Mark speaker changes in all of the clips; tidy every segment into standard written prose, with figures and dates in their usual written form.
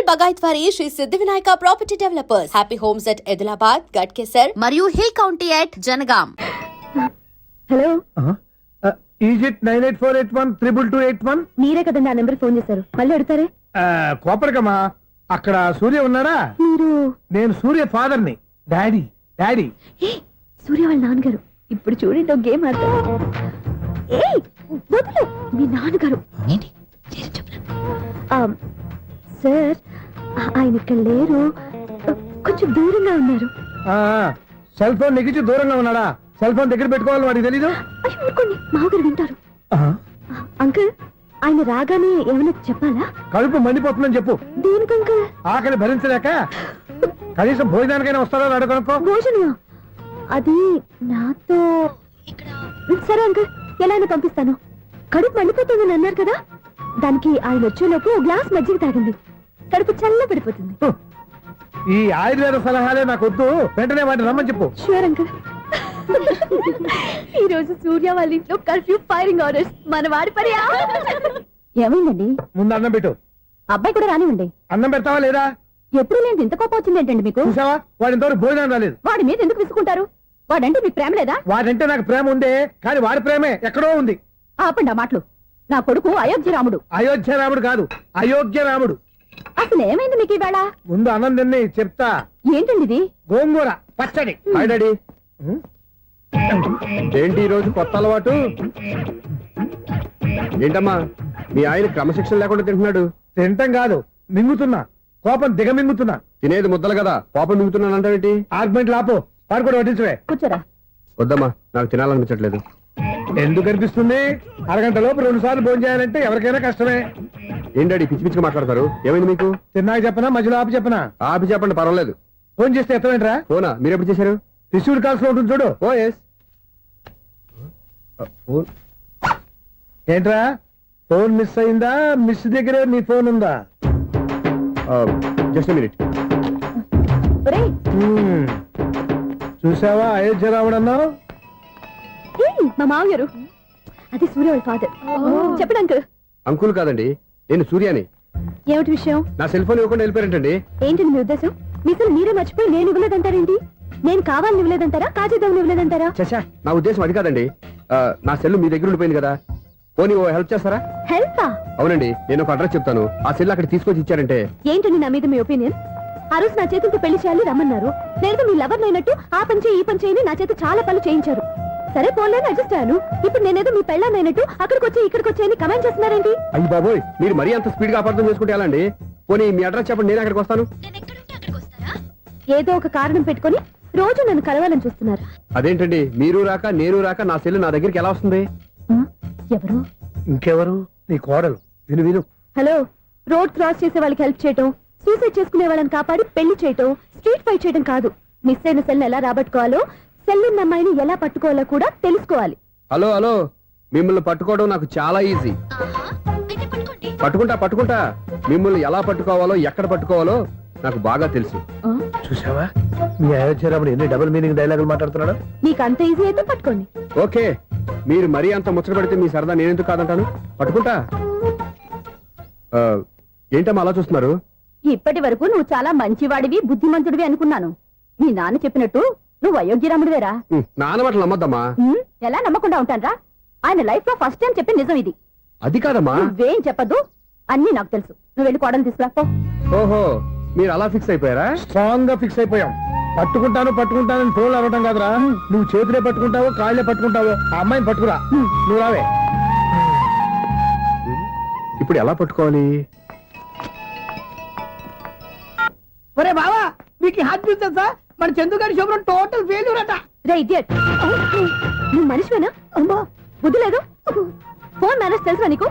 Speaker 1: బగాయత్ వారి Sri Siddhi Vinayaka property developers. Happy homes at Edulabad, Ghatkesar మరియు hill county at Jangaon.
Speaker 2: Hello,
Speaker 3: is it 9848122281.
Speaker 2: మీరే కదండి ఆ నెంబర్ ఫోన్ చేశారు, మళ్ళీ అడుగుతారే.
Speaker 3: కోపరికమ్మా, అక్కడ సూర్య ఉన్నారా?
Speaker 2: మీరు?
Speaker 3: నేను సూర్య ఫాదర్ ని. డాడీ డాడీ
Speaker 2: ఏ, సూర్య వాళ్ళ నాన్నగారు. ఇప్పుడు చూడండి ఒక గేమ్ ఆడతారు. ఏ వదిలే, మీ నాన్నగారు. ఏంటి సార్, ఆయన ఇక్కడ లేరు, కొంచెం దూరంగా ఉన్నారు.
Speaker 3: సెల్ ఫోన్ నెగిచి దూరంగా ఉన్నాడా? సెల్ ఫోన్ దగ్గర పెట్టుకోవాలి, వాడికి తెలీదు.
Speaker 2: అయ్యో ఊరుకోండి, మామగారు వింటారు. అంకుల్, ఆయన రాగానే ఏమైనా చెప్పాలా?
Speaker 3: కడుపు మండిపోతుందని చెప్పు.
Speaker 2: దేనికి అంకుల్?
Speaker 3: ఆకలి భరించలేక కనీసం భోజనానికైనా వస్తాడో అడగనుకో.
Speaker 2: భోజనమా? అది నాతో ఇక్కడ. సరే అంకుల్, ఎలా అయినా పంపిస్తాను. కడుపు మండిపోతుందని అన్నారు కదా, దానికి ఆయన వచ్చేలోపు గ్లాస్ మజ్జిగ తాగింది, కడుపు చల్ల పడిపోతుంది.
Speaker 3: ఈ ఆయుర్వేద సలహాలే నాకు వద్దు, వెంటనే వాటిని రమ్మని చెప్పు.
Speaker 2: Sure uncle. ఈ రోజు సూర్య వాళ్ళ ఇంట్లో కర్ఫ్యూ ఫైరింగ్ ఆర్డర్స్. మన వాడి పని ఏమైందండి?
Speaker 3: ముందు అన్నం పెట్టు.
Speaker 2: అబ్బాయి కూడా రానివ్వండి.
Speaker 3: అన్నం పెడతావా లేదా?
Speaker 2: ఎప్పుడు నేను ఇంత కోపం వచ్చింది ఏంటండి మీకు?
Speaker 3: చూసావా, వాడి ఇంతవరకు భోజనం రాలేదు.
Speaker 2: వాడి మీద ఎందుకు విసుకుంటారు? వాడంటే మీకు ప్రేమ లేదా?
Speaker 3: వాడంటే నాకు ప్రేమ ఉందే, కానీ వాడి ప్రేమే ఎక్కడో ఉంది.
Speaker 2: ఆపండి ఆ మాటలు. నా కొడుకు అయోధ్య రాముడు.
Speaker 3: అయోధ్య రాముడు కాదు, అయోగ్య రాముడు.
Speaker 2: అసలు ఏమైంది మీకు ఈవేళ?
Speaker 3: ముందు అన్నం తిని చెప్తా.
Speaker 2: ఏంటండి ఇది?
Speaker 3: గోంగూర పచ్చడి. Hi daddy.
Speaker 4: ఏంటి ఈ రోజు కొత్త అలవాటు? ఏంటమ్మా, మీ ఆయన క్రమశిక్షణ లేకుండా తింటున్నాడు?
Speaker 3: తింటం కాదు, మింగుతున్నా. కోపం దిగమింగుతున్నా.
Speaker 4: తినేది ముద్దలు కదా, పాపం మింగుతున్నాను అంటావేంటి?
Speaker 3: ఆర్గ్మెంట్ లాపో, వాడు కూడా వడ్డించవే.
Speaker 2: కూర్చోరా.
Speaker 4: వద్దమ్మా, నాకు తినాలనిపించట్లేదు.
Speaker 3: ఎందుకు అనిపిస్తుంది? అరగంట లోపు 2 సార్లు భోజనం చేయాలంటే ఎవరికైనా కష్టమే.
Speaker 4: ఏం డాడీ పిచ్చి పిచ్చిగా మాట్లాడతారు? ఏమైంది మీకు?
Speaker 3: తిన్నాక చెప్పనా, మధ్యలో ఆపి చెప్పనా?
Speaker 4: ఆపి చెప్పండి, పర్వాలేదు.
Speaker 3: ఫోన్ చేస్తే ఎత్తవేంట్రా?
Speaker 4: ఫోనా? మీరు ఎప్పుడు చేశారు?
Speaker 3: రిసీవ్డ్ కాల్స్ లో ఉంటుంది చూడు.
Speaker 4: ఓ ఎస్. ఫోన్
Speaker 3: ఏంట్రా, ఫోన్ మిస్ అయిందా? మిస్ దగ్గరే నీ ఫోన్ ఉందా?
Speaker 4: Just minute.
Speaker 2: ఒరేయ్,
Speaker 3: చూసావా అయోధ్య రాముడు అన్నావు?
Speaker 2: మా మామగారు. అది సూర్య వాళ్ళ ఫాదర్. చెప్పండి అంకుల్.
Speaker 4: అంకుల్ కాదండి, నేను సూర్యాని.
Speaker 2: ఏమిటి విషయం?
Speaker 4: నా సెల్ ఫోన్ ఇవ్వకుండా వెళ్ళిపోయారంటండి.
Speaker 2: ఏంటండి మీ ఉద్దేశం? మీసలు మీరే మర్చిపోయి నేను ఇవ్వలేదంటారేంటి? నేను కావాలని ఇవ్వలేదంటారా, కాజేద్దామని ఇవ్వలేదంటారా?
Speaker 4: చచ్చా, నా ఉద్దేశం అది కాదండి. నా సెల్ మీ దగ్గర ఉండిపోయింది కదా, పోనీ ఓ హెల్ప్ చేస్తారా?
Speaker 2: హెల్పా?
Speaker 4: అవునండి, నేను ఒక అడ్రస్ చెప్తాను, ఆ సెల్ అక్కడ తీసుకొచ్చి ఇచ్చారంటే.
Speaker 2: ఏంటండి నా మీద మీ ఒపీనియన్? ఆ రోజు నా చేతులతో పెళ్లి చేయాలి రమ్మన్నారు. నేను మీ లవర్ అయినట్టు ఆ పని చేయి ఈ పని చేయని నా చేత చాలా పనులు చేయించారు. సరే పోలేని అడ్జస్ట్ అయ్యాను. ఇప్పుడు నేనేదో మీ పెళ్ళాన్నైనట్టు అక్కడికి వచ్చి ఇక్కడికి వచ్చి కమెంట్ చేస్తున్నారేంటి?
Speaker 4: అయ్యి బాబోయ్, మీరు మరీ అంత స్పీడ్ గా అపార్థం చేసుకుంటే ఎలా అండి? పోనీ మీ అడ్రస్ చెప్పండి, నేను అక్కడికి వస్తాను.
Speaker 2: ఏదో ఒక కారణం పెట్టుకొని రోజు నన్ను కలవాలని చూస్తున్నారు.
Speaker 4: అదేంటండి, మీరు రాక నేను రాక నా సెల్ నా దగ్గరికి ఎలా వస్తుంది?
Speaker 2: ఎవరు?
Speaker 3: ఇంకెవరు? నీ కోడలు. విను విను.
Speaker 2: హలో, రోడ్ క్రాస్ చేసే వాళ్ళకి హెల్ప్ చేయటం, సూసైడ్ చేసుకునే వాళ్ళని కాపాడి పెళ్లి చేయటం, స్ట్రీట్ ఫైట్ చేయడం కాదు. మిస్ అయిన సెల్ ఎలా రాబట్టుకోవాలో, సెల్ ఉన్న అమ్మాయిని ఎలా పట్టుకోవాలో కూడా తెలుసుకోవాలి.
Speaker 4: హలో హలో, మిమ్మల్ని పట్టుకోవడం నాకు చాలా ఈజీ. పట్టుకుంటా. మిమ్మల్ని ఎలా పట్టుకోవాలో, ఎక్కడ పట్టుకోవాలో నాకు బాగా తెలుసు.
Speaker 3: చూసావా, మీ అయోధ్య రాముడు ఎన్ని డబుల్ మీనింగ్ డైలాగులు మాట్లాడుతున్నాడు.
Speaker 2: మీకు అంత ఈజీ అయితే పట్టుకోండి.
Speaker 4: ఓకే, మీరు మరీ అంత ముచ్చట పెడితే మీ సరదా నేనెందుకు కాదంటాను. పట్టుకుంటా. ఏంటమ్మా అలా చూస్తున్నారు?
Speaker 2: ఇప్పటి వరకు నువ్వు చాలా మంచివాడివి, బుద్ధిమంతుడివి అనుకున్నాను. మీ నాన్న చెప్పినట్టు నువ్వు అయోగ్యరాముడివేరా.
Speaker 4: నాన్న మాటలు నమ్మద్దమ్మా.
Speaker 2: ఎలా నమ్మకుండా ఉంటానరా? ఆయన లైఫ్ లో ఫస్ట్ టైం చెప్పిన నిజం ఇది.
Speaker 4: అది కాదమ్మా.
Speaker 2: నువ్వేం చెప్పదు, అన్ని నాకు తెలుసు. నువ్వు వెళ్ళి కోడలు తీసుకురా పో.
Speaker 4: ఓహో, మీరు అలా ఫిక్స్ అయిపోయారా?
Speaker 3: స్ట్రాంగ్ గా ఫిక్స్ అయిపోయాం. పట్టుకుంటాను ఫోన్లు అడగటం కాదురా. నువ్వు చేతులే పట్టుకుంటావో కాళ్ళే పట్టుకుంటావో ఆ అమ్మాయిని పట్టుకురా. నువ్వు రావే.
Speaker 4: ఇప్పుడు ఎలా పట్టుకోవాలి?
Speaker 5: ఒరే బావా, మీకు హార్ట్ బీట్ తెలుసా? మన చందుగారి శుభ్రం టోటల్ ఫెయిల్యూర్ అట.
Speaker 2: రే ఇడియట్, నువ్వు మనిషివేనా? అమ్మా బుద్ధి లేదు. ఫోన్ మేనేజ్ తెలుసా నీకు?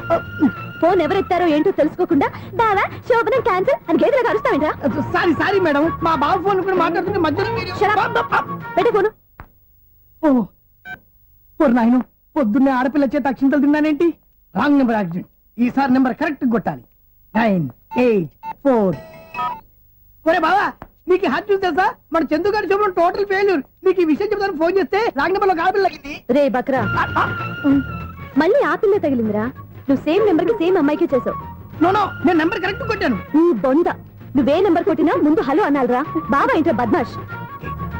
Speaker 2: ఫోన్ ఎవరెత్తారో ఏంటో తెలుసుకోకుండా బావా శోభనం క్యాన్సిల్ అని గేదెలకు అరుస్తావేంట్రా?
Speaker 5: సారీ మేడం, మా బావ ఫోన్ కూడా మాట్లాడుతుంటే మధ్యలో
Speaker 2: పెట్టే ఫోను.
Speaker 5: ఓ నాయను, పొద్దున్నే ఆడపిల్ల చేత అక్షింతలు తిన్నానేంటి? Wrong number accident. ఈసారి నెంబర్ కరెక్ట్ కొట్టాలి. 9, 8, 4. ఒరే బావా, నీకు హార్ట్ చూసి తెలుసా? మన చందుగారి శుభ్రం టోటల్ ఫెయిల్యూర్. నీకు ఈ విషయం చెప్తాను ఫోన్ చేస్తే రాంగ్ నెంబర్ లో ఆడపిల్ల తగ్గింది.
Speaker 2: రే బక్రా, మళ్ళీ ఆ పిల్ల తగిలిందిరా. నువ్వు సేమ్ నెంబర్ కి సేమ్ అమ్మాయికే చేసావు.
Speaker 5: నో, నేను నెంబర్ కరెక్ట్ కొట్టాను.
Speaker 2: నీ బొంద నువ్వే నెంబర్ కొట్టినా ముందు హలో అనాలిరా. బావా ఏంట్రా బద్మాష్?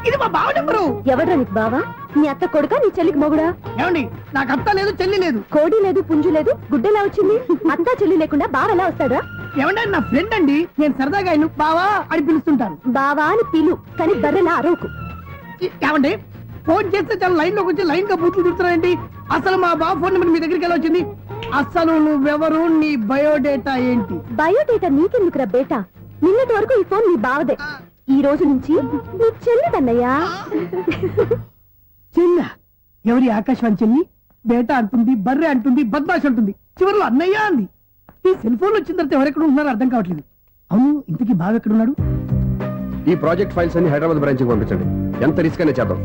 Speaker 5: ఇది మా బావ నెంబరు.
Speaker 2: ఎవడ్రా నీకు బావా? నీ అత్త కొడుక, నీ చెల్లికి మొగుడా?
Speaker 5: ఏమండి, నాకు అత్త లేదు, చెల్లి లేదు.
Speaker 2: కోడి లేదు, పుంజు లేదు, గుడ్డెలా వచ్చింది? అత్త చెల్లి లేకుండా బావ ఎలా వస్తాడా?
Speaker 5: ఏమండి, ఆయన నా ఫ్రెండ్ అండి. నేను సరదాగా ఆయన బావా అని పిలుస్తుంటాను.
Speaker 2: బావా అని పిలు, కానీ బర్రెలా అరవకు.
Speaker 5: ఏమండి, ఫోన్ చేస్తే చాలా లైన్ లోకి వచ్చి లైన్ గా బూతులు తిడుతున్నారండి. అసలు మా బావ ఫోన్ నెంబర్ మీ దగ్గరికి ఎలా వచ్చింది? అసలు నువ్వెవరు, నీ బయోడేటా ఏంటి?
Speaker 2: బయోడేటా నీకెందుకురా బేటా? నిన్నటి వరకు ఈ ఫోన్ నీ బావదే. ఈ రోజు నుంచి నీ చెల్లిదన్నయ్యా.
Speaker 5: చెల్ల ఎవరి? ఆకాశవాణి చెల్లి. బేటా అంటుంది, బర్రె అంటుంది, బద్మాష్ అంటుంది, చివరిలో అన్నయ్య అంది. ఈ సెల్ ఫోన్ వచ్చిన తర్వాత ఎవరెక్కడ ఉంటున్నారో అర్థం కావట్లేదు. అవును, ఇంతకీ బావ ఎక్కడున్నాడు?
Speaker 4: ఈ ప్రాజెక్ట్ ఫైల్స్ అన్ని హైదరాబాద్ బ్రాంచ్ కి పంపించండి. ఎంత రిస్క్ అయినా చేద్దాం,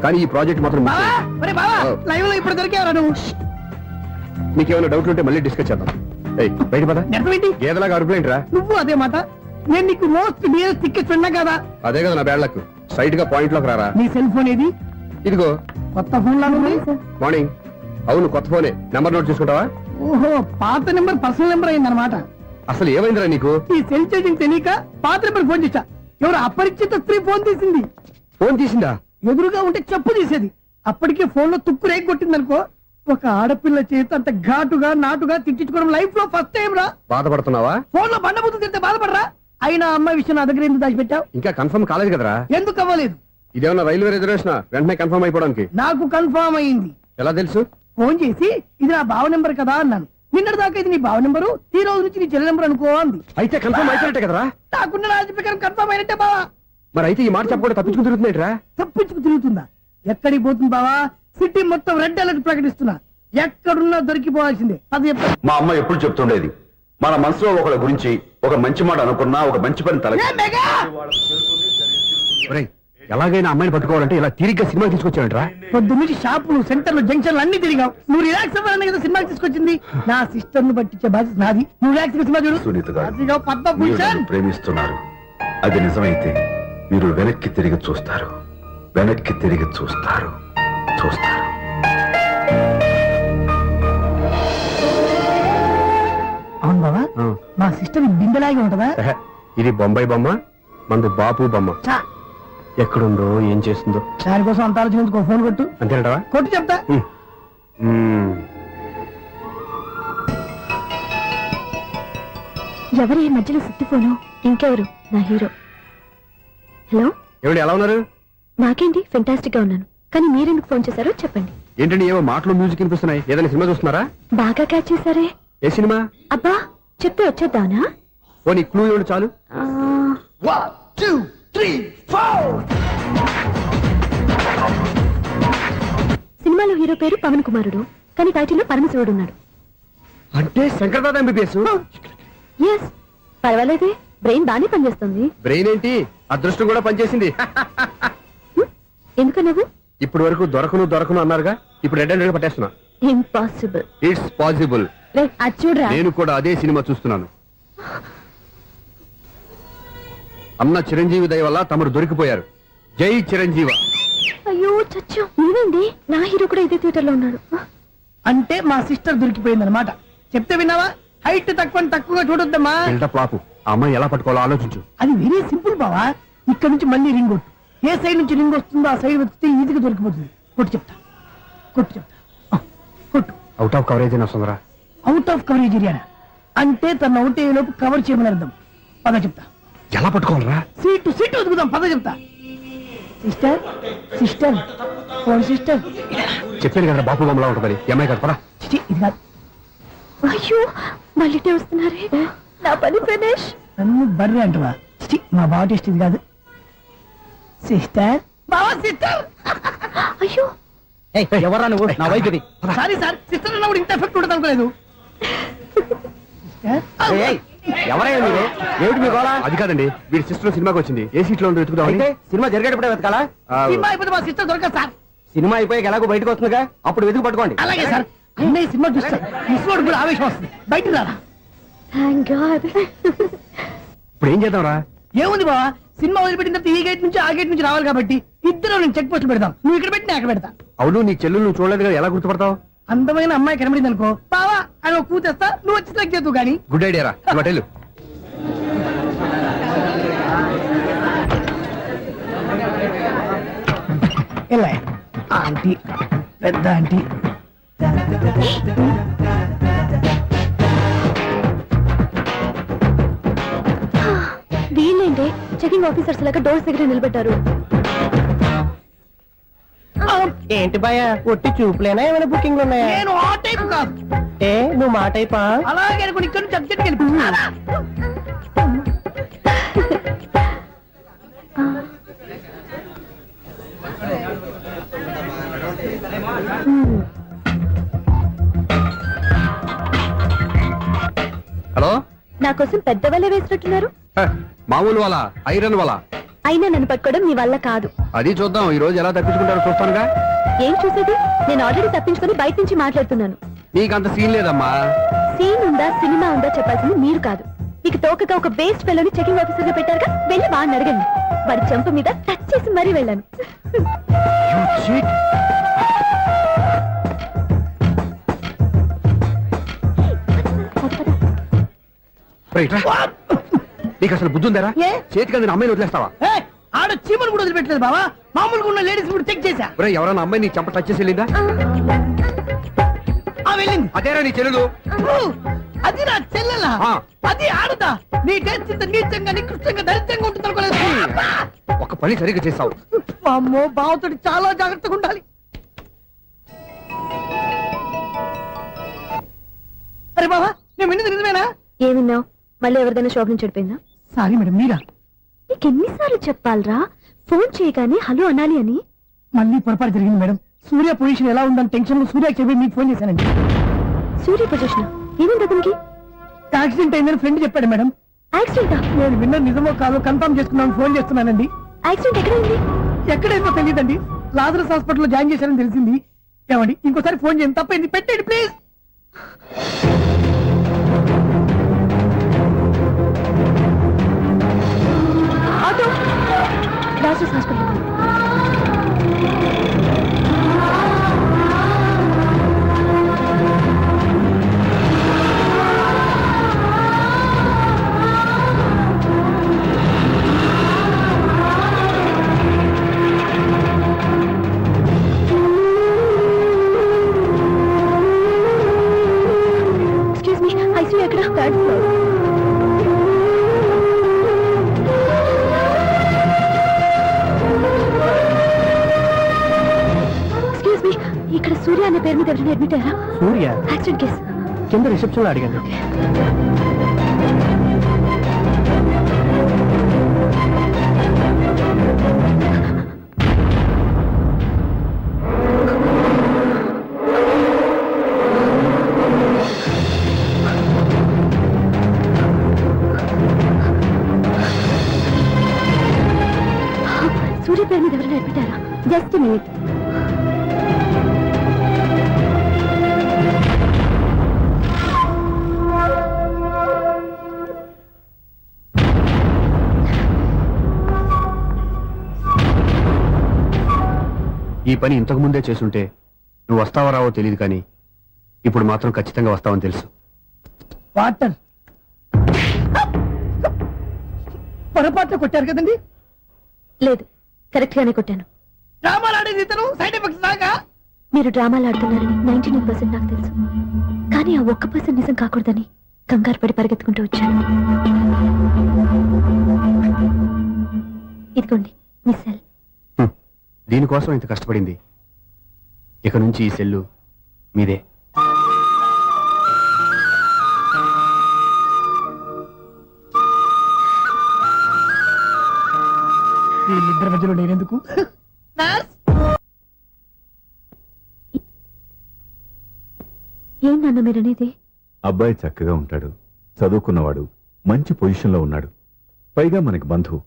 Speaker 4: కానీ ఈ ప్రాజెక్ట్ మాత్రం miss
Speaker 5: బావా,
Speaker 4: చేయొద్దు.
Speaker 5: ఒరే బావా, లైవ్ లో ఇప్పుడు దొరికేవరా నువ్వు?
Speaker 4: నీకేమైనా డౌట్లు ఉంటే మళ్ళీ డిస్కస్ చేద్దాం. ఏయ్, బయట పద.
Speaker 5: అర్థమేంటి?
Speaker 4: గేదలాగా అరుపులేంట్రా?
Speaker 5: నువ్వు అదే మాట. నేను నీకు మోస్ట్ డియరెస్ట్ టికెట్ విన్నా కదా.
Speaker 4: అదే కదా నా బ్యాడ్ లక్. స్ట్రైట్ గా పాయింట్ లోకి రారా.
Speaker 5: నీ సెల్ ఫోన్ ఏది?
Speaker 4: ఇదిగో.
Speaker 5: కొత్త ఫోన్ లాగా ఉంది.
Speaker 4: మార్నింగ్. అవును, కొత్త ఫోనే. నెంబర్ నోట్ చేసుకుంటావా?
Speaker 5: ఓహో, పాత నెంబర్ పర్సనల్ నెంబర్ అయిందన్నమాట.
Speaker 4: అసలు ఏమైందిరా నీకు?
Speaker 5: ఈ సెల్ చేసింగ్ తెలియక పాత నెంబర్ ఫోన్ చేశా. ఎవరు అపరిచిత స్త్రీ ఫోన్ తీసింది.
Speaker 4: ఫోన్ తీసిందా?
Speaker 5: ఎదురుగా ఉంటే చెప్పు తీసేది. అప్పటికే ఫోన్ లో తుక్కు రేగి కొట్టిందనుకో. ఒక ఆడపిల్ల చేత అంత ఘాటుగా నాటుగా తిట్టించుకోవడం లైఫ్ లో ఫస్ట్ టైం రా.
Speaker 4: బాధపడుతున్నావా?
Speaker 5: ఫోన్ లో బండబుద్ధి తింటే బాధపడరా? అయినా అమ్మాయి విషయం నా దగ్గర ఎందుకు దాచిపెట్టావు?
Speaker 4: ఇంకా కన్ఫర్మ్ కాలేదు కదరా.
Speaker 5: ఎందుకు అవ్వలేదు?
Speaker 4: ఇదేమన్నా రైల్వే రిజర్వేషన్? వెంటనే కన్ఫర్మ్ అయిపోవడానికి.
Speaker 5: నాకు కన్ఫర్మ్ అయింది.
Speaker 4: ఎలా తెలుసు?
Speaker 5: ఫోన్ చేసి ఇది నా బావ నెంబర్ కదా అన్నాను. నిన్నటి దాకా ఇది నీ బావ నెంబరు, ఈ రోజు నుంచి నీ చెల్లి నెంబర్ అనుకో అంది.
Speaker 4: అయితే కన్ఫర్మ్ అయిపోయినట్టే కదరా.
Speaker 5: నాకున్న రాజు ప్రకారం కన్ఫర్మ్ అయినట్టే బావా.
Speaker 4: మరి అయితే ఈ మాట చెప్పకుండా తప్పించుకుని తిరుగుతున్నాయిట్రా.
Speaker 5: తప్పించుకు తిరుగుతుందా? ఎక్కడికి పోతుంది బావా? సిటీ మొత్తం రెడ్ అలర్ట్ ప్రకటిస్తున్నా. ఎక్కడున్నా దొరికిపోవాల్సిందే. అది చెప్తా.
Speaker 6: మా అమ్మ ఎప్పుడు చెప్తుండేది, మన మనసులో ఒకళ్ళ గురించి ఒక మంచి మాట అనుకున్నా ఒక మంచి పని తల
Speaker 5: ఏ మెగా!
Speaker 4: ఒరేయ్, ఎలాగైనా అమ్మాయిని పట్టుకోవాలంటే ఇలా తిరిగ్గా సినిమా తీసుకొచ్చాడంట్రా.
Speaker 5: పొద్దున్నుంచి షాపులు, సెంటర్లు, జంక్షన్లు అన్ని తిరిగావు. నువ్వు రిలాక్స్ అవ్వాలని కదా సినిమాకి తీసుకొచ్చింది. నా సిస్టర్ ను పట్టించే బాధ్యత నాది. నువ్వు రిలాక్స్ సినిమా చూడు.
Speaker 6: సునీత గారు,
Speaker 5: అదిగో
Speaker 6: మీరు
Speaker 5: పద్మభూషణ్.
Speaker 6: నన్ను ప్రేమిస్తున్నారు. అది నిజమైతే మీరు వెనక్కి తిరిగి చూస్తారు, వెనక్కి తిరిగి చూస్తారు, చూస్తారు.
Speaker 5: అవును బావా, మా సిస్టర్ బిందెలాగే ఉంటదా?
Speaker 4: ఎహె, ఇది బొంబాయి బొమ్మ, మంది బాపు బొమ్మ.
Speaker 5: చా,
Speaker 4: ఎక్కడుందో ఏం చేస్తుందో.
Speaker 5: దానికోసం అంత ఆలోచించుకో. ఫోన్ కొట్టు.
Speaker 4: అంతేనంటావా?
Speaker 5: కొట్టు చెప్తా.
Speaker 2: ఎవరు ఈ మధ్యలో సుత్తి ఫోను? ఇంకెవరు? నా హీరో. హలో,
Speaker 4: ఏమిటి ఎలా ఉన్నారు?
Speaker 2: నాకేంటి ఫెంటాస్టిక్ గా ఉన్నాను. కానీ మీరెందుకు ఫోన్ చేశారో చెప్పండి.
Speaker 4: ఏంటండి ఏవో మాటలు మ్యూజిక్ వినిపిస్తున్నాయి? ఏదైనా సినిమా చూస్తున్నారా?
Speaker 2: బాగా క్యాచ్ చేశారే.
Speaker 4: ఏ సినిమా?
Speaker 2: అబ్బా, చెప్తే వచ్చేద్దానా?
Speaker 4: ఓ నీ క్లూ ఇవ్వండి చాలు.
Speaker 2: ఆ,
Speaker 5: 1 2 3 4.
Speaker 2: సినిమాలో హీరో పేరు పవన్ కుమారుడు, కానీ టైటిల్లో పరమశివుడు ఉన్నాడు.
Speaker 4: అంటే శంకర్దాద ఎంబీబీఎస్.
Speaker 2: ఎస్, పర్వాలేదే, బ్రెయిన్ బాగానే పనిచేస్తుంది.
Speaker 4: బ్రెయిన్ ఏంటి, అదృష్టం కూడా పనిచేసింది.
Speaker 2: ఎందుకన్నావు?
Speaker 4: ఇప్పటి వరకు దొరకను అన్నారుగా, ఇప్పుడు రెడ్ అండ్ పట్టేస్తున్నా.
Speaker 2: ఇంపాసిబుల్.
Speaker 4: It's possible.
Speaker 2: అది చూడరా.
Speaker 4: నేను కూడా అదే సినిమా చూస్తున్నాను. అన్న చిరంజీవి దయ వల్ల తమరు దొరికిపోయారు. జై చిరంజీవ.
Speaker 2: అయ్యో చచ్చు, నీవేంటి? నా హీరో కూడా ఇదే థియేటర్ లో ఉన్నాడు.
Speaker 5: అంటే మా సిస్టర్ దొరికిపోయింది అనమాట. చెప్తే విన్నావా? హైట్ తక్కువగా చూడొద్దమ్మా.
Speaker 4: బిల్డప్ లాపు. ఆ అమ్మాయి ఎలా పట్టుకోవాలో ఆలోచించు.
Speaker 5: అది వెరీ సింపుల్ బావా. ఇక్కడ నుంచి మళ్ళీ రింగ్ కొట్టు. ఏ సైడ్ నుంచి రింగ్ వస్తుందో ఆ సైడ్ వెతికితే ఈజీగా దొరికిపోతుంది. కొట్టు చెప్తా. కొట్టు.
Speaker 4: అవుట్ ఆఫ్ కవరేజ్ అయినా సుందరా.
Speaker 5: అవుట్ ఆఫ్ కవరేజ్ ఏరియా అంటే తన అవుట్ అయ్యే లోపు కవర్ చేయమని అర్థం. పద చెప్తా.
Speaker 4: ఎలా పట్టుకోవాలరా?
Speaker 5: సీటు వెతుకుదాం. పద చెప్తా. Sister phone sister.
Speaker 4: చెప్పాను కదా బాపు బొమ్మలా ఉంటుందని. అమ్మాయి కదా, పదా.
Speaker 5: చిచి, ఇది కాదు.
Speaker 2: అయ్యో, మళ్ళీ వస్తున్నారే. నా పని ప్రదేశ్.
Speaker 5: నన్ను బర్రె అంటవా? చిచి, మా బావ టేస్ట్ ఇది కాదు. సిస్టర్, బావా సిస్టర్.
Speaker 2: అయ్యో,
Speaker 5: ఎవరా నువ్వు? నా వైఫ్ ఇది. సారీ సార్, సిస్టర్ అన్నప్పుడు ఇంత ఎఫెక్ట్ ఉండదు అనుకోలేదు.
Speaker 4: ఎవరైనా మీరు? ఏమిటి మీ గోళ? అది కాదండి, వీడి సిస్టర్ సినిమాకి వచ్చింది. ఏ సీట్ లో ఉందో వెతుకుదామని.
Speaker 7: సినిమా జరిగేటప్పుడే వెతకాలా?
Speaker 5: సినిమా అయిపోతే మా సిస్టర్ దొరకదు సార్.
Speaker 7: సినిమా అయిపోయాక ఎలాగో బయటకు వస్తుందిగా, అప్పుడు వెతుకు పట్టుకోండి.
Speaker 5: అలాగే సార్. అన్నయ్య సినిమా చూస్తారు. మిస్లోడు కూడా ఆవేశం వస్తుంది. బయటికి రారా.
Speaker 2: Thank God.
Speaker 4: ఇప్పుడు ఏం చేద్దాంరా?
Speaker 5: ఏముంది బావా, సినిమా వదిలిపెట్టిన తర్వాత ఈ గేట్ నుంచి ఆ గేట్ నుంచి రావాలి కాబట్టి ఇద్దరు నేను చెక్ పోస్ట్ పెడతాం. నువ్వు ఇక్కడ పెట్టి నేను అక్కడ పెడతా.
Speaker 4: అవును, నీ చెల్లెలు నువ్వు చూడలేదు కదా, ఎలా గుర్తుపడతావు?
Speaker 5: అందమైన అమ్మాయి కనబడింది అనుకో, బావా అని ఒక కూతేస్తా, నువ్వు వచ్చి సెలెక్ట్ చేద్దు కానీ.
Speaker 4: గుడ్ ఐడియా రా. హోటల్
Speaker 5: ఆంటీ పెద్ద ఆంటీ
Speaker 2: వీళ్ళేంటే చెకింగ్ ఆఫీసర్స్ లాగా డోర్స్ దగ్గర నిలబెట్టారు.
Speaker 7: ఏంటి భయ ఒట్టి చూపులేనా ఏమైనా బుకింగ్ ఉన్నాయా?
Speaker 5: నేను ఆ టైప్ కాదు.
Speaker 7: ఏ నువ్వు మా టైపా?
Speaker 5: అలాగే అనుకుని ఇక్కడ నుంచి అర్జెంట్కి వెళ్ళిపోతున్నా.
Speaker 4: హలో
Speaker 2: నా కోసం పెద్ద వల్ల వేసినట్టున్నారు.
Speaker 4: మామూలు వాళ్ళ ఐరన్ వాళ్ళ
Speaker 2: అయినా నన్ను పట్టుకోవడం మీ వల్ల కాదు.
Speaker 4: అది చూద్దాం ఈ రోజు ఎలా తప్పించుకుంటారో చూస్తానుగా.
Speaker 2: ఏం చూసేది? నేను ఆల్రెడీ తప్పించుకొని బయట నుంచి మాట్లాడుతున్నాను.
Speaker 4: నీకంత సీన్ లేదమ్మా.
Speaker 2: సీన్ ఉందా సినిమా ఉందా చెప్పాల్సింది మీరు కాదు. మీకు తోకగా ఒక బేస్ట్ ఫెలోని చెకింగ్ ఆఫీసర్ గా పెట్టారుగా, వెళ్ళి వాడిని అడగండి. వాడి చెంప మీద టచ్ చేసి మరీ వెళ్ళాను.
Speaker 4: నీకు అసలు బుద్ధి ఉందారా?
Speaker 5: ఏ?
Speaker 4: చేతికి అందిన అమ్మాయిని వదిలేస్తావా?
Speaker 5: ఏయ్, ఆడ చీమను కూడా వదిలిపెట్టలేదు బావా. మామూలుగా ఉన్న లేడీస్ కూడా చెక్ చేశా.
Speaker 4: ఒరేయ్, ఎవరైనా అమ్మాయి నీ చెంప టచ్ చేసి వెళ్ళిందా?
Speaker 5: ఆ వెళ్ళింది.
Speaker 4: అదేరా నీ చెల్లెలు.
Speaker 5: అది నా చెల్లెలా?
Speaker 4: ఆ.
Speaker 5: అది ఆడదా? నీ టేస్ట్ ఇంత నీచంగా నికృష్టంగా దరిద్రంగా ఉంటుంది అనుకోలేదు.
Speaker 4: ఒక పని సరిగ్గా చేస్తావు.
Speaker 5: అమ్మో, బావతోటి చాలా జాగ్రత్తగా ఉండాలి. అరే బావా, నేను విన్నది నిజమేనా?
Speaker 2: ఏమిన్నావు? మళ్ళీ ఎవరిదైనా షాప్ నుంచి చెడిపోయిందా?
Speaker 5: సారీ మేడం, మీరా?
Speaker 2: నీకు ఎన్నిసార్లు చెప్పాలరా ఫోన్ చేయగానే హలో అనాలి అని?
Speaker 5: మళ్ళీ పొరపాటు జరిగింది మేడం. సూర్య పొజిషన్ ఎలా ఉందని టెన్షన్ లో సూర్య చెప్పి మీకు ఫోన్ చేశానండి.
Speaker 2: సూర్య పొజిషన్ ఏమైంది అతనికి?
Speaker 5: యాక్సిడెంట్ అయిందని ఫ్రెండ్ చెప్పాడు మేడం.
Speaker 2: యాక్సిడెంటా?
Speaker 5: నేను విన్న నిజమో కాదో కన్ఫర్మ్ చేసుకున్నాను, ఫోన్ చేస్తున్నానండి.
Speaker 2: యాక్సిడెంట్ ఎక్కడైంది?
Speaker 5: ఎక్కడైందో తెలియదండి. లాజరస్ హాస్పిటల్లో జాయిన్ చేశారని తెలిసింది. ఏమండి, ఇంకోసారి ఫోన్ చేయండి, తప్పైంది, పెట్టండి please.
Speaker 2: Auto Lazarus hospital. Excuse me, ICU ఎక్కడ? Third floor. ఎక్స్క్యూజ్ మీ, ఇక్కడ సూర్య అనే పేరు మీద ఎవరైనా అడ్మిట్ అయ్యారా?
Speaker 7: Surya
Speaker 2: accident case.
Speaker 7: కింద రిసెప్షన్ లో అడిగాను.
Speaker 2: సూర్య పేరు మీద ఎవరైనా అడ్మిట్ అయ్యారా? Just minute.
Speaker 4: ఈ పని ఇంతకు ముందే చేసుంటే నువ్వు వస్తావో రావో తెలియదు, కానీ ఇప్పుడు మాత్రం ఖచ్చితంగా వస్తావని తెలుసు.
Speaker 5: వాటర్ పొరపాట్లు కొట్టారు కదండి.
Speaker 2: లేదు, కరెక్ట్ గానే కొట్టాను.
Speaker 5: డ్రామాలు ఆడేది ఇతను, సైడ్ ఎఫెక్ట్స్ దాకా.
Speaker 2: మీరు డ్రామాలు ఆడుతున్నారని 99% నాకు తెలుసు. కానీ ఆ 1% నిజం కాకూడదని కంగారు పడి పరిగెత్తుకుంటూ వచ్చాను. ఇదిగోండి మీ సెల్.
Speaker 4: దీనికోసం ఇంత కష్టపడింది. ఇక నుంచి ఈ సెల్లు మీదే.
Speaker 5: వీళ్ళిద్దరి మధ్యలో నేనెందుకు?
Speaker 2: ఏం నాన్న మీరనేది?
Speaker 6: అబ్బాయి చక్కగా ఉంటాడు, చదువుకున్నవాడు, మంచి పొజిషన్లో ఉన్నాడు. పైగా మనకి బంధువు.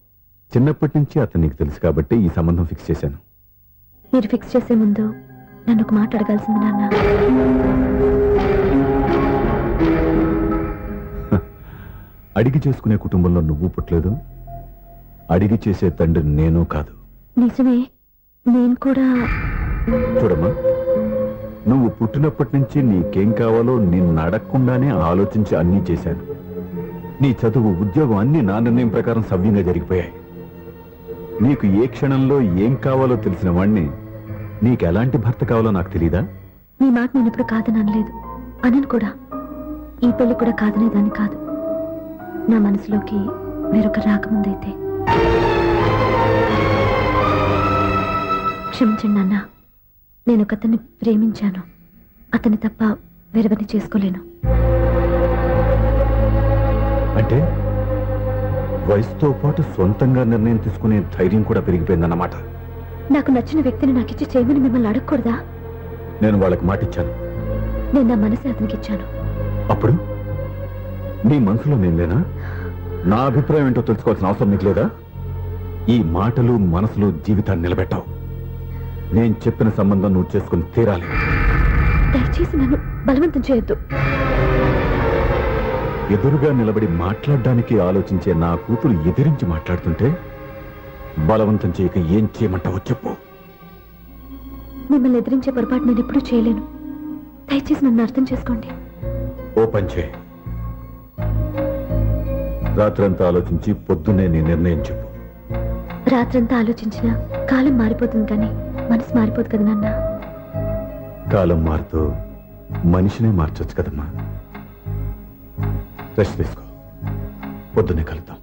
Speaker 6: చిన్నప్పటి నుంచి అతను నీకు తెలుసు కాబట్టి ఈ సంబంధం ఫిక్స్ చేశాను.
Speaker 2: మీరు ఫిక్స్ చేసే ముందు నన్ను ఒక మాట అడగాల్సింది నాన్న.
Speaker 6: అడిగి చేసుకునే కుటుంబంలో నువ్వు పుట్టలేదు, అడిగి చేసే తండ్రి నేను కాదు.
Speaker 2: నిజమే, నేను కూడా.
Speaker 6: చూడమ్మా, నువ్వు పుట్టినప్పటి నుంచి నీకేం కావాలో నిన్ను అడగకుండానే ఆలోచించి అన్నీ చేశాను. నీ చదువు, ఉద్యోగం అన్ని నా నిర్ణయం ప్రకారం సవ్యంగా జరిగిపోయాయి. నీకు ఏ క్షణంలో ఏం కావాలో తెలిసిన వాణ్ణి నీకు ఎలాంటి భర్త కావాలో నాకు తెలీదా?
Speaker 2: మీ మాట నేను ఇప్పుడు కాదని అనలేదు, అనను కూడా. ఈ పెళ్లి కూడా కాదనేదాన్ని కాదు. నా మనసులోకి వేరొక రాకముందైతే. క్షమించండి నాన్న, నేను ఒకతన్ని ప్రేమించాను. అతన్ని తప్ప వేరెవరిని చేసుకోలేను.
Speaker 6: అంటే వయసుతో పాటు సొంతంగా నిర్ణయం తీసుకునే ధైర్యం కూడా పెరిగిపోయిందన్నమాట.
Speaker 2: నాకు నచ్చిన వ్యక్తిని నాకిచ్చి చేయమని మిమ్మల్ని అడగకూడదా?
Speaker 6: నేను వాళ్ళకి మాటిచ్చాను.
Speaker 2: నేను నా మనసే అతనికి ఇచ్చాను.
Speaker 6: అప్పుడు నీ మనసులో నేను లేనా? నా అభిప్రాయం ఏంటో తెలుసుకోవాల్సిన అవసరం నీకు లేదా? ఈ మాటలు మనసులో జీవితాన్ని నిలబెట్టావు. నేను చెప్పిన సంబంధం నువ్వు చేసుకుని తీరాలి.
Speaker 2: దయచేసి నన్ను బలవంతం చేయొద్దు.
Speaker 6: ఎదురుగా నిలబడి మాట్లాడడానికి ఆలోచించే నా కూతురు ఎదిరించి మాట్లాడుతుంటే బలవంతం చేయక ఏం చేయమంటావో చెప్పు.
Speaker 2: మిమ్మల్ని ఎదిరించే పొరపాటు నేను ఎప్పుడూ చేయలేను. దయచేసి నన్ను అర్థం చేసుకోండి.
Speaker 6: ఓ పంచే, రాత్రంతా ఆలోచించి పొద్దున్నే నీ నిర్ణయం చెప్పు.
Speaker 2: రాత్రంతా ఆలోచించినా కాలం మారిపోతుంది, కానీ మనసు మారిపోదు కదా నాన్న.
Speaker 6: కాలం మారుతూ మనిషినే మార్చొచ్చు కదమ్మా. రెస్ట్ తీసుకో, పొద్దున్నే కలుద్దాం.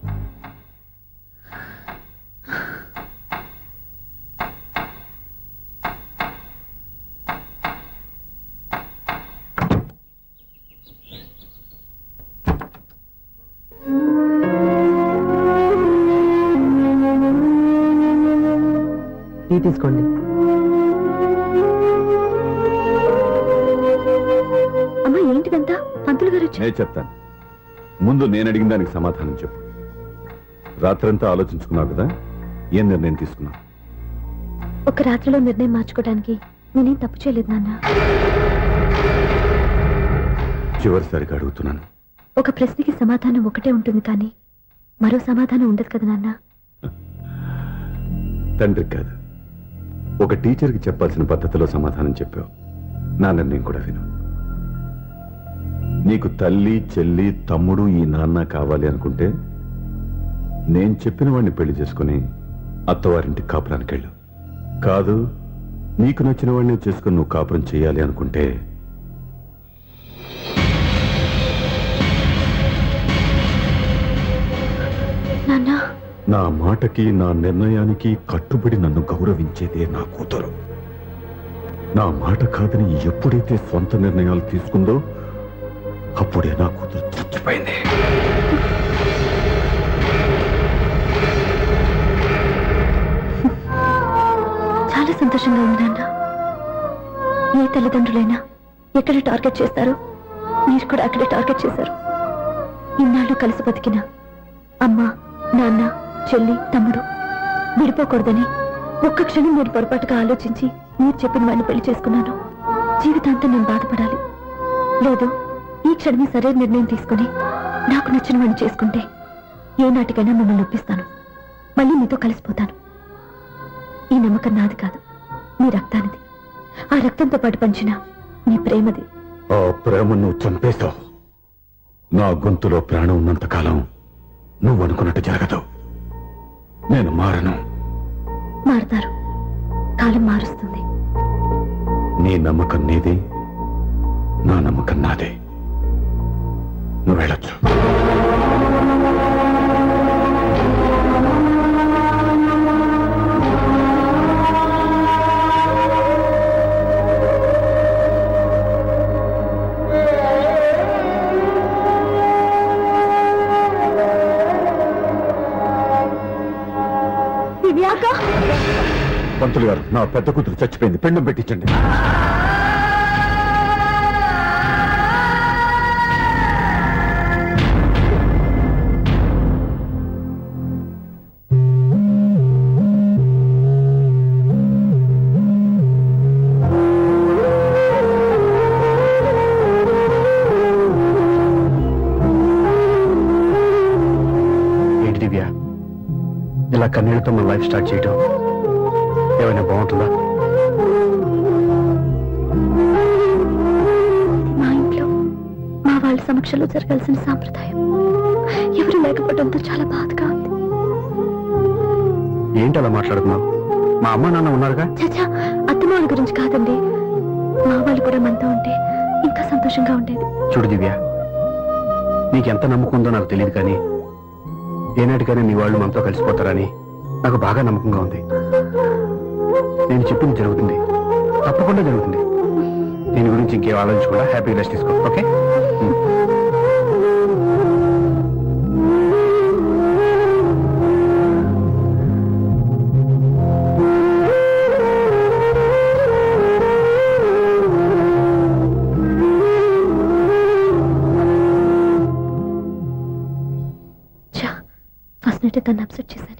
Speaker 7: టీ తీసుకోండి.
Speaker 2: అమ్మా, ఏంటిదంతా? పంతులు గారు వచ్చి.
Speaker 6: నేను చెప్తాను. ముందు నేను అడిగిన దానికి సమాధానం చెప్పు. రాత్రంతా ఆలోచించుకున్నావు కదా, ఏం నిర్ణయం తీసుకున్నావు?
Speaker 2: ఒక రాత్రిలో నిర్ణయం మార్చుకోవడానికి నేనేం తప్పు చేయలేదు నాన్న.
Speaker 6: చివరిసారిగా అడుగుతున్నాను.
Speaker 2: ఒక ప్రశ్నకి సమాధానం ఒకటే ఉంటుంది, కానీ మరో సమాధానం ఉండదు కదా నాన్న.
Speaker 6: తండ్రికి కాదు, ఒక టీచర్కి చెప్పాల్సిన పద్ధతిలో సమాధానం చెప్పావు. నా నిర్ణయం కూడా విను. నీకు తల్లి, చెల్లి, తమ్ముడు, ఈ నాన్న కావాలి అనుకుంటే నేను చెప్పిన వాడిని పెళ్లి చేసుకుని అత్తవారింటికి కాపురానికి వెళ్ళు. కాదు, నీకు నచ్చిన వాడిని చేసుకుని నువ్వు కాపురం చేయాలి అనుకుంటే
Speaker 2: నాన్న,
Speaker 6: నా మాటకి, నా నిర్ణయానికి కట్టుబడి నన్ను గౌరవించేదే నా కూతురు. నా మాట కాదని ఎప్పుడైతే సొంత నిర్ణయాలు తీసుకుందో అప్పుడే నా కూతురు చచ్చిపోయింది.
Speaker 2: చాలా సంతోషంగా ఉంది నాన్న. ఏ తల్లిదండ్రులైనా ఎక్కడ టార్గెట్ చేస్తారో మీరు కూడా అక్కడే టార్గెట్ చేశారు. ఇన్నాళ్ళు కలిసి బతికిన అమ్మ, నాన్న, చెల్లి, తమ్ముడు విడిపోకూడదని ఒక్క క్షణం నేను పొరపాటుగా ఆలోచించి మీరు చెప్పిన వాడిని పెళ్లి చేసుకున్నాను. జీవితాంతం నేను బాధపడాలి. లేదు, ఈ క్షణమే సరైన నిర్ణయం తీసుకుని నాకు నచ్చిన వాడిని చేసుకుంటే ఏ నాటికైనా మిమ్మల్ని ఒప్పిస్తాను. మళ్ళీ మీతో కలిసిపోతాను. ఈ నమ్మకం నాది కాదు, మీ రక్తానిది. ఆ రక్తంతో పాటు పంచిన మీ ప్రేమది.
Speaker 6: ఆ ప్రేమ నువ్వు చంపేశావు. నా గొంతులో ప్రాణం ఉన్నంత కాలం నువ్వు అనుకున్నట్టు జరగదు. నేను మారను.
Speaker 2: మారుతారు, కాలం మారుస్తుంది.
Speaker 6: నీ నమ్మకం నీది, నా నమ్మకం నాదే. నువ్వు వెళ్ళొచ్చు. పంతులు గారు, నా పెద్ద కూతురు చచ్చిపోయింది, పిండం పెట్టించండి.
Speaker 4: ఏంటి దివ్య, ఇలా కన్నీళ్లతో మన లైఫ్ స్టార్ట్ చేయటం ఏమైనా బాగుంటుందా?
Speaker 2: మా ఇంట్లో మా వాళ్ళ సమక్షంలో జరగాల్సిన సాంప్రదాయం ఎవరు లేకపోవడంతో చాలా బాధగా ఉంది.
Speaker 4: ఏంటి అలా మాట్లాడుతున్నావు? మా అమ్మ నాన్న ఉన్నారుగా.
Speaker 2: చచ్చా, అత్తమాల గురించి కాదండి, మా వాళ్ళు కూడా మనతో ఉంటే ఇంకా సంతోషంగా ఉండేది.
Speaker 4: చూడు దివ్య, నీకెంత నమ్మకం ఉందో నాకు తెలియదు కానీ ఏనాటికైనా నీ వాళ్ళు మనతో కలిసిపోతారని నాకు బాగా నమ్మకంగా ఉంది. నేను చెప్పింది జరుగుతుంది, తప్పకుండా జరుగుతుంది. దీని గురించి ఇంకేం ఆలోచించకుండా హ్యాపీ రెస్ట్ తీసుకో. ఓకే?
Speaker 2: ఫస్ట్ నైట్ తను అప్సెట్ చేశాను.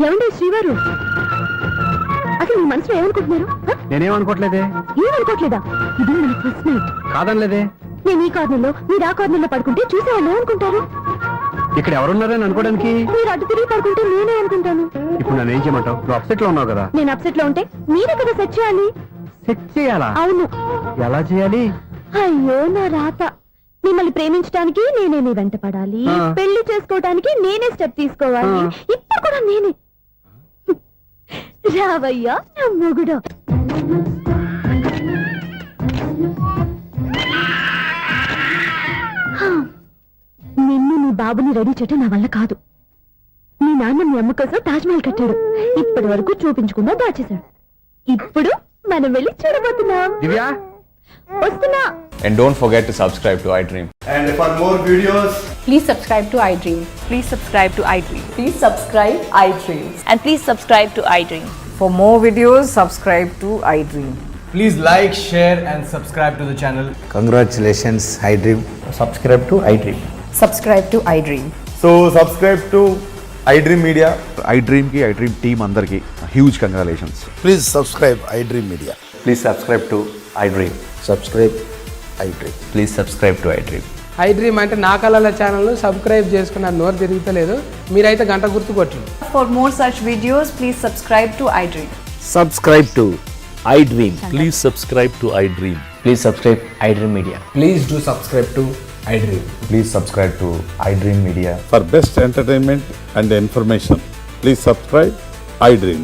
Speaker 2: ఏమండి శ్రీవారు, అసలు మీ మనసులో ఏమనుకుంటున్నారు?
Speaker 4: నేనేమనుకోవట్లేదే.
Speaker 2: ఏమనుకోవట్లేదా? ఇది మన ఫస్ట్ నైట్.
Speaker 4: కాదనలేదే.
Speaker 2: నేను ఈ కార్నర్లో మీరు ఆ కార్నర్లో పడుకుంటే చూసేవాళ్ళు ఏమనుకుంటారు?
Speaker 4: ఇక్కడ ఎవరున్నారని అనుకోవడానికి.
Speaker 2: మీరు అటు తిరిగి పడుకుంటే నేనే అనుకుంటాను.
Speaker 4: ఇప్పుడు నన్ను ఏం చేయమంటావు? నువ్వు అప్సెట్ లో ఉన్నావు కదా.
Speaker 2: నేను అప్సెట్ లో ఉంటే మీరే కదా సెట్ చేయాలి.
Speaker 4: సెట్ చేయాలా?
Speaker 2: అవును.
Speaker 4: ఎలా చేయాలి?
Speaker 2: అయ్యో నా రాత. మిమ్మల్ని ప్రేమించడానికి నేనే మీ వెంట పడాలి,
Speaker 4: ఆ.
Speaker 2: పెళ్లి చేసుకోవడానికి నేనే స్టెప్ తీసుకోవాలి. ఇప్పుడు కూడా నేనే. రావయ్యా నా మొగుడు. నిన్ను నీ బాబుని రెడీ చేయటం నా వల్ల కాదు. మీ నాన్న మీ అమ్మ కోసం తాజ్ మహల్ కట్టాడు, ఇప్పటి వరకు చూపించకుండా దాచేశాడు. ఇప్పుడు మనం వెళ్ళి చూడబోతున్నాం.
Speaker 4: దివ్య,
Speaker 2: వస్తున్నా.
Speaker 8: And don't forget to subscribe to iDream.
Speaker 9: And for more videos,
Speaker 10: Please subscribe to iDream.
Speaker 11: Please subscribe to iDream.
Speaker 10: Please subscribe iDream.
Speaker 11: And please subscribe to iDream.
Speaker 10: For more videos, subscribe to iDream.
Speaker 9: please like, share and subscribe to the channel.
Speaker 8: Congratulations, iDream.
Speaker 9: Subscribe to iDream.
Speaker 10: Subscribe to iDream.
Speaker 9: So subscribe to iDream Media.
Speaker 6: iDream కి iDream team అందరికి huge congratulations.
Speaker 8: Please subscribe iDream Media.
Speaker 9: Please subscribe to iDream.
Speaker 8: Subscribe iDream.
Speaker 9: Please subscribe to iDream.
Speaker 5: iDream అంటే నా కళల channel subscribe చేసుకున్న నోరు తిరుగుతలేదు. మీరైతే గంట గుర్తు కొట్టండి.
Speaker 10: For more such videos, please subscribe to iDream.
Speaker 8: Subscribe to iDream. Please subscribe to iDream.
Speaker 9: Please subscribe iDream Media. Please do subscribe to iDream. Please subscribe to iDream Media.
Speaker 6: For best entertainment and information please subscribe iDream.